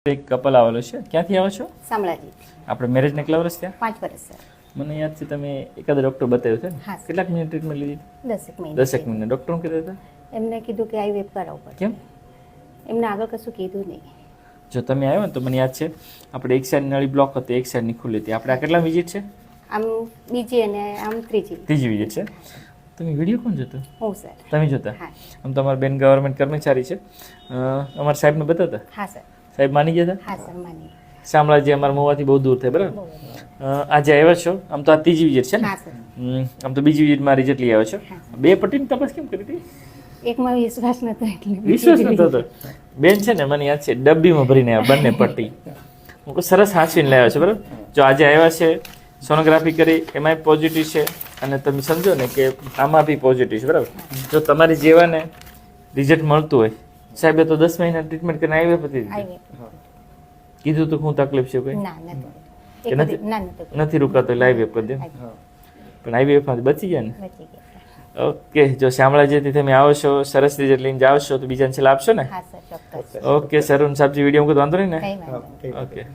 એક કપલ આવેલો છે. ક્યાંથી આવો છો? શામળાજી. આપણે મેરેજ ને કેટલા વર્ષ થયા? 5 વર્ષ સર. મને યાદ છે તમે એકાદ ડૉક્ટર બતાવ્યો છે ને? હા સર. કેટલાક મિનિટ ટ્રીટમેન્ટ લીધી? 10 મહિના. 10 મહિના. ડૉક્ટર શું કહેતા હતા? એમને કીધું કે આઈવેપ કરાવવું પડે. કેમ? એમને આગળ કશું કીધું નહીં. જો તમે આવ્યો ને તો મને યાદ છે આપણે એક સાઈડ નળી બ્લોક હતી, એક સાઈડની ખુલ્લી હતી. આપણે આ કેટલા વિઝિટ છે? આમ બીજી અને આમ ત્રીજી વિઝિટ છે. તમે વિડીયો કોણ જોતો? હું સર. તમે જોતા? હા. આમ તમારા બેન ગવર્મેન્ટ કર્મચારી છે. અમારા સાહેબને બતાવતા? હા સર. સાહેબ માની ગયા હતા? હા સર માની. શામળાજી અમારા મોવાથી બહુ દૂર થાય, બરાબર? આજે આવ્યા છો, આમ તો આ ત્રીજી વિઝિટ છે ને? હા સર. આમ તો બીજી વિઝિટ મારી જેટલી આવ્યો છો. બે પટ્ટીની તપાસ કેમ કરી હતી? એકમાં વિશ્વાસ નતો એટલે વિશ્વાસ નતો થતો. બેન છે ને મને યાદ છે ડબ્બીમાં ભરીને આ બંને પટ્ટી હું કહું સરસ હાંચવીને લાવ્યો છે, બરાબર? જો આજે આવ્યા છે, સોનોગ્રાફી કરી, એમાંય પોઝિટિવ છે, અને તમે સમજો ને કે આમાં બી પોઝિટિવ છે, બરાબર? જો તમારી જેવાને રિઝલ્ટ મળતું હોય, સાહેબે તો 10 મહિના ટ્રીટમેન્ટ કરીને આવી હતી. કીધું તો શું તકલીફ છે કોઈ? ના નથી. નથી રોકાતો એટલે આઈવીએફ કરી દે. પણ આઈવીએફ માંથી બચી ગયા ને? બચી ગયા. ઓકે. જો શામળાજીથી તમે આવો છો, સરસ રિઝલ્ટ લઈને જાઓ છો તો બીજાને છેલ્લા આપશો ને? હા સર ચોક્કસ. ઓકે. સરુણ સાહેબજી વિડીયો મૂકો તો વાંધો નહીં ને? કઈ વાંધો નહીં. ઓકે.